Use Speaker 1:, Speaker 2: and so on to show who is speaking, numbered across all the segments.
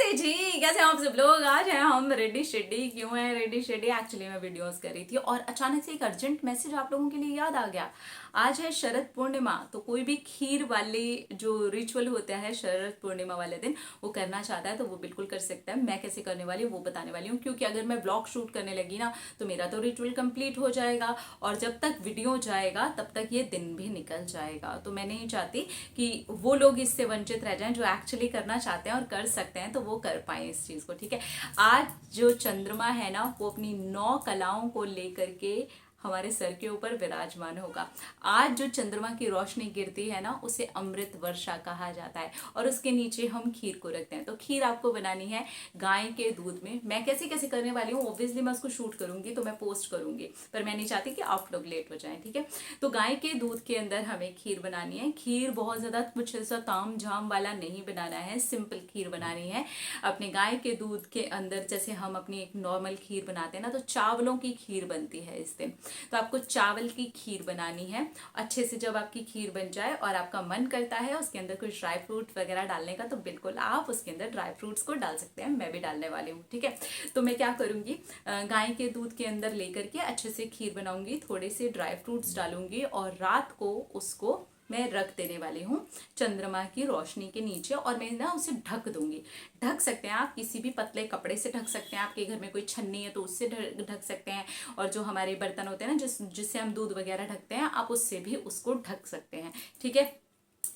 Speaker 1: जी, कैसे हैं आप सब लोग। आज है हम रेडी शेडी। क्यों है रेडी शेडी? एक्चुअली मैं वीडियोस कर रही थी और अचानक से एक अर्जेंट मैसेज आप लोगों के लिए याद आ गया। आज है शरद पूर्णिमा, तो कोई भी खीर वाली जो रिचुअल होता है शरद पूर्णिमा वाले दिन वो करना चाहता है तो वो बिल्कुल कर सकता है। मैं कैसे करने वाली हूँ वो बताने वाली हूँ, क्योंकि अगर मैं ब्लॉग शूट करने लगी ना तो मेरा तो रिचुअल कंप्लीट हो जाएगा और जब तक वीडियो जाएगा तब तक ये दिन भी निकल जाएगा। तो मैं नहीं चाहती कि वो लोग इससे वंचित रह जाएं जो एक्चुअली करना चाहते हैं और कर सकते हैं तो वो कर पाए इस चीज को। ठीक है, आज जो चंद्रमा है ना वो अपनी 9 कलाओं को लेकर के हमारे सर के ऊपर विराजमान होगा। आज जो चंद्रमा की रोशनी गिरती है ना उसे अमृत वर्षा कहा जाता है और उसके नीचे हम खीर को रखते हैं। तो खीर आपको बनानी है गाय के दूध में। मैं कैसे कैसे करने वाली हूँ ऑब्वियसली मैं उसको शूट करूंगी तो मैं पोस्ट करूंगी, पर मैं नहीं चाहती कि आप लोग लेट हो जाएं। ठीक है, तो गाय के दूध के अंदर हमें खीर बनानी है। खीर बहुत ज्यादा कुछ ऐसा ताम झाम वाला नहीं बनाना है, सिंपल खीर बनानी है। अपने गाय के दूध के अंदर जैसे हम अपनी एक नॉर्मल खीर बनाते हैं ना, तो चावलों की खीर बनती है इस दिन। तो आपको चावल की खीर बनानी है। अच्छे से जब आपकी खीर बन जाए और आपका मन करता है उसके अंदर कुछ ड्राई फ्रूट वगैरह डालने का, तो बिल्कुल आप उसके अंदर ड्राई फ्रूट्स को डाल सकते हैं। मैं भी डालने वाली हूँ। ठीक है, तो मैं क्या करूंगी, गाय के दूध के अंदर लेकर के अच्छे से खीर बनाऊंगी, थोड़े से ड्राई फ्रूट्स डालूंगी और रात को उसको मैं रख देने वाली हूँ चंद्रमा की रोशनी के नीचे और मैं ना उसे ढक दूंगी। ढक सकते हैं आप किसी भी पतले कपड़े से ढक सकते हैं, आपके घर में कोई छन्नी है तो उससे ढक सकते हैं, और जो हमारे बर्तन होते हैं ना जिससे हम दूध वगैरह ढकते हैं आप उससे भी उसको ढक सकते हैं। ठीक है,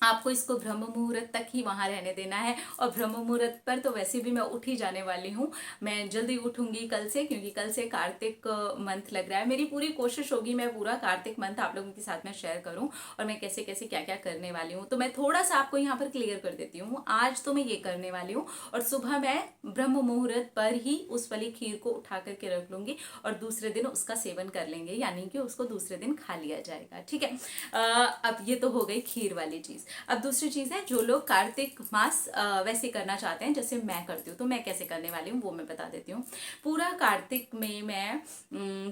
Speaker 1: आपको इसको ब्रह्म मुहूर्त तक ही वहां रहने देना है। और ब्रह्म मुहूर्त पर तो वैसे भी मैं उठ ही जाने वाली हूँ, मैं जल्दी उठूंगी कल से, क्योंकि कल से कार्तिक मंथ लग रहा है। मेरी पूरी कोशिश होगी मैं पूरा कार्तिक मंथ आप लोगों के साथ में शेयर करूं और मैं कैसे कैसे क्या क्या करने वाली हूँ। तो मैं थोड़ा सा आपको यहाँ पर क्लियर कर देती हूँ। आज तो मैं ये करने वाली हूँ और सुबह मैं ब्रह्म मुहूर्त पर ही उस वाली खीर को उठा करके रख लूंगी और दूसरे दिन उसका सेवन कर लेंगे, यानी कि उसको दूसरे दिन खा लिया जाएगा। ठीक है, अब ये तो हो गई खीर वाली चीज। अब दूसरी चीज है, जो लोग कार्तिक मास वैसे करना चाहते हैं जैसे मैं करती हूँ, तो मैं कैसे करने वाली हूँ वो मैं बता देती हूँ। पूरा कार्तिक में मैं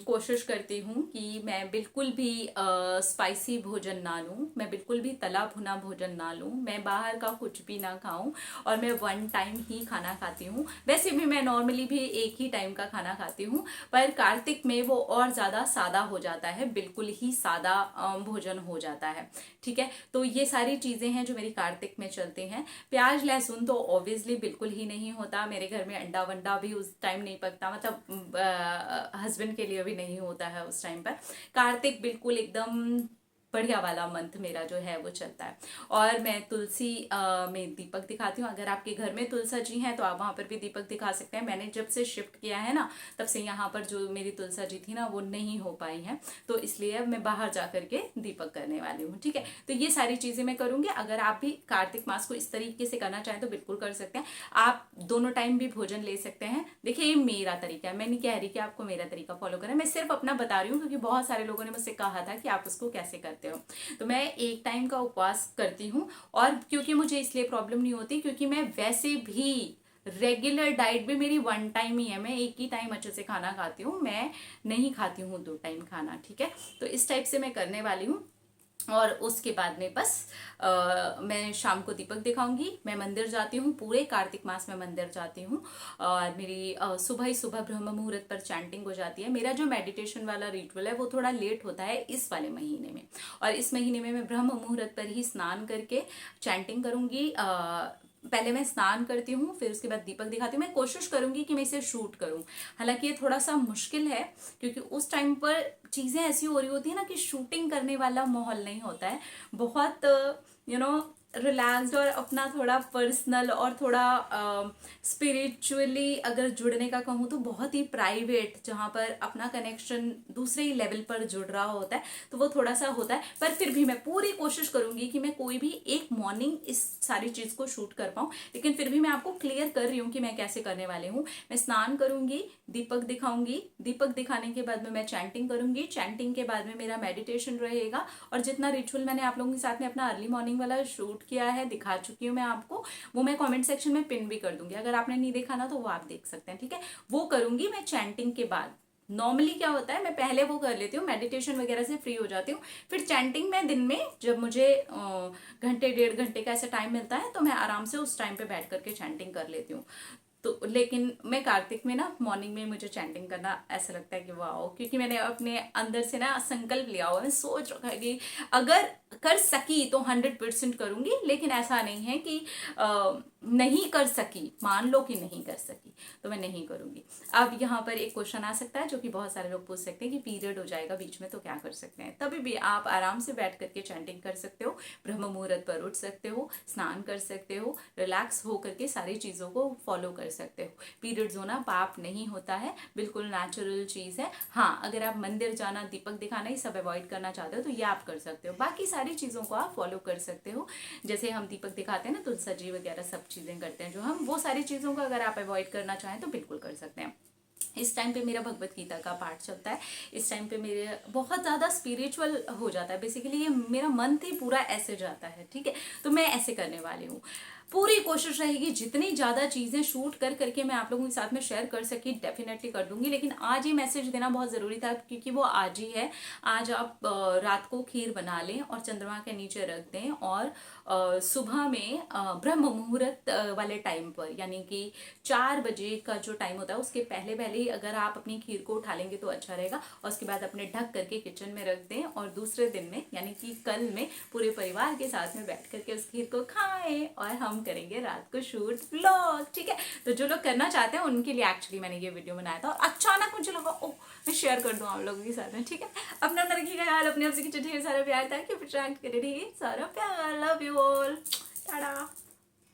Speaker 1: कोशिश करती हूँ कि मैं बिल्कुल भी स्पाइसी भोजन ना लूँ, मैं बिल्कुल भी तला भुना भोजन ना लूँ, मैं बाहर का कुछ भी ना खाऊं और मैं 1 टाइम ही खाना खाती हूँ। वैसे भी मैं नॉर्मली भी एक ही टाइम का खाना खाती हूँ, पर कार्तिक में वो और ज्यादा सादा हो जाता है, बिल्कुल ही सादा भोजन हो जाता है। ठीक है, तो ये सारी चीजें हैं जो मेरी कार्तिक में चलते हैं। प्याज लहसुन तो ऑब्वियसली बिल्कुल ही नहीं होता मेरे घर में। अंडा वंडा भी उस टाइम नहीं पकता, मतलब हस्बैंड के लिए भी नहीं होता है उस टाइम पर। कार्तिक बिल्कुल एकदम बढ़िया वाला मंथ मेरा जो है वो चलता है। और मैं तुलसी में दीपक दिखाती हूँ। अगर आपके घर में तुलसा जी हैं तो आप वहां पर भी दीपक दिखा सकते हैं। मैंने जब से शिफ्ट किया है ना तब से यहाँ पर जो मेरी तुलसा जी थी ना वो नहीं हो पाई हैं, तो इसलिए अब मैं बाहर जा करके दीपक करने वाली हूँ। ठीक है, तो ये सारी चीजें मैं करूंगी। अगर आप भी कार्तिक मास को इस तरीके से करना चाहें तो बिल्कुल कर सकते हैं। आप दोनों टाइम भी भोजन ले सकते हैं। देखिए ये मेरा तरीका है, मैं नहीं कह रही कि आपको मेरा तरीका फॉलो करें, मैं सिर्फ अपना बता रही हूँ, क्योंकि बहुत सारे लोगों ने मुझसे कहा था कि आप उसको कैसे करते हो। तो मैं एक टाइम का उपवास करती हूँ और क्योंकि मुझे इसलिए प्रॉब्लम नहीं होती, क्योंकि मैं वैसे भी रेगुलर डाइट भी मेरी 1 टाइम ही है, मैं एक ही टाइम अच्छे से खाना खाती हूँ, मैं नहीं खाती हूँ 2 टाइम खाना। ठीक है, तो इस टाइप से मैं करने वाली हूँ। और उसके बाद में बस मैं शाम को दीपक दिखाऊंगी। मैं मंदिर जाती हूँ, पूरे कार्तिक मास में मंदिर जाती हूँ और मेरी सुबह ही सुबह ब्रह्म मुहूर्त पर चैंटिंग हो जाती है। मेरा जो मेडिटेशन वाला रिचुअल है वो थोड़ा लेट होता है इस वाले महीने में, और इस महीने में मैं ब्रह्म मुहूर्त पर ही स्नान करके चैंटिंग करूंगी। पहले मैं स्नान करती हूँ फिर उसके बाद दीपक दिखाती हूँ। मैं कोशिश करूंगी कि मैं इसे शूट करूँ, हालांकि ये थोड़ा सा मुश्किल है क्योंकि उस टाइम पर चीजें ऐसी हो रही होती है ना कि शूटिंग करने वाला माहौल नहीं होता है। बहुत रिलैक्स्ड और अपना थोड़ा पर्सनल और थोड़ा स्पिरिचुअली अगर जुड़ने का कहूँ तो बहुत ही प्राइवेट, जहाँ पर अपना कनेक्शन दूसरे ही लेवल पर जुड़ रहा होता है, तो वो थोड़ा सा होता है। पर फिर भी मैं पूरी कोशिश करूंगी कि मैं कोई भी एक मॉर्निंग इस सारी चीज को शूट कर पाऊँ। लेकिन फिर भी मैं आपको क्लियर कर रही हूँ कि मैं कैसे करने वाली हूँ। मैं स्नान करूंगी, दीपक दिखाऊंगी, दीपक दिखाने के बाद में मैं चैंटिंग करूंगी, चैंटिंग के बाद में मेरा मेडिटेशन रहेगा। और जितना रिचुअल मैंने आप लोगों के साथ में अपना अर्ली मॉर्निंग वाला शूट किया है, दिखा चुकी हूँ मैं आपको, वो मैं कमेंट सेक्शन में पिन भी कर दूंगी। अगर आपने नहीं देखा ना तो वो आप देख सकते हैं। ठीक है, वो करूंगी मैं चैंटिंग के बाद। नॉर्मली क्या होता है, मैं पहले वो कर लेती हूँ, मेडिटेशन वगैरह से फ्री हो जाती हूँ, फिर चैंटिंग में दिन में जब मुझे घंटे 1.5 घंटे का ऐसा टाइम मिलता है तो मैं आराम से उस टाइम पे बैठ करके चैंटिंग कर लेती हूँ। तो लेकिन मैं कार्तिक में ना मॉर्निंग में मुझे चैंटिंग करना ऐसा लगता है कि वाह, क्योंकि मैंने अपने अंदर से ना संकल्प लिया हुआ है, मैं सोच रखा है कि अगर कर सकी तो 100% करूंगी, लेकिन ऐसा नहीं है कि नहीं कर सकी, मान लो कि नहीं कर सकी तो मैं नहीं करूंगी। अब यहाँ पर एक क्वेश्चन आ सकता है जो कि बहुत सारे लोग पूछ सकते हैं कि पीरियड हो जाएगा बीच में तो क्या कर सकते हैं। तभी भी आप आराम से बैठ करके चैंटिंग कर सकते हो, ब्रह्म मुहूर्त पर उठ सकते हो, स्नान कर सकते हो, रिलैक्स हो करके सारी चीज़ों को फॉलो कर सकते हो। पीरियड्स होना पाप नहीं होता है, बिल्कुल नेचुरल चीज़ है। हाँ, अगर आप मंदिर जाना, दीपक दिखाना ही सब अवॉइड करना चाहते हो तो ये आप कर सकते हो, बाकी सारी चीज़ों को आप फॉलो कर सकते हो। जैसे हम दीपक दिखाते हैं ना, तुलसा जी वगैरह सब चीज़ें करते हैं जो हम, वो सारी चीज़ों को अगर आप अवॉइड करना चाहें तो बिल्कुल कर सकते हैं। इस टाइम पे मेरा भगवत गीता का पाठ चलता है, इस टाइम पे मेरे बहुत ज़्यादा स्पिरिचुअल हो जाता है, बेसिकली ये मेरा मन ही पूरा ऐसे जाता है, ठीक है। तो मैं ऐसे करने वाली हूँ, पूरी कोशिश रहेगी जितनी ज़्यादा चीज़ें शूट कर करके मैं आप लोगों के साथ में शेयर कर सकी डेफिनेटली कर दूंगी। लेकिन आज ही मैसेज देना बहुत ज़रूरी था क्योंकि वो आज ही है। आज आप रात को खीर बना लें और चंद्रमा के नीचे रख दें, और सुबह में ब्रह्म मुहूर्त वाले टाइम पर, यानी कि 4 बजे का जो टाइम होता है उसके पहले पहले ही अगर आप अपनी खीर को उठा लेंगे तो अच्छा रहेगा, और उसके बाद अपने ढक करके किचन में रख दें, और दूसरे दिन में यानी कि कल में पूरे परिवार के साथ में बैठ करके उस खीर को खाएं, और हम करेंगे रात को शूट व्लॉग, ठीक है। तो जो लोग करना चाहते हैं उनके लिए एक्चुअली मैंने ये वीडियो बनाया था, और अचानक मुझे लगा ओह मैं शेयर कर दूं आप लोगों के साथ में, ठीक है। अपना अपना रखिएगा यार, अपने आप से ढेर सारा प्यार था कि सारा प्यार, लव यू ऑल, टाटा।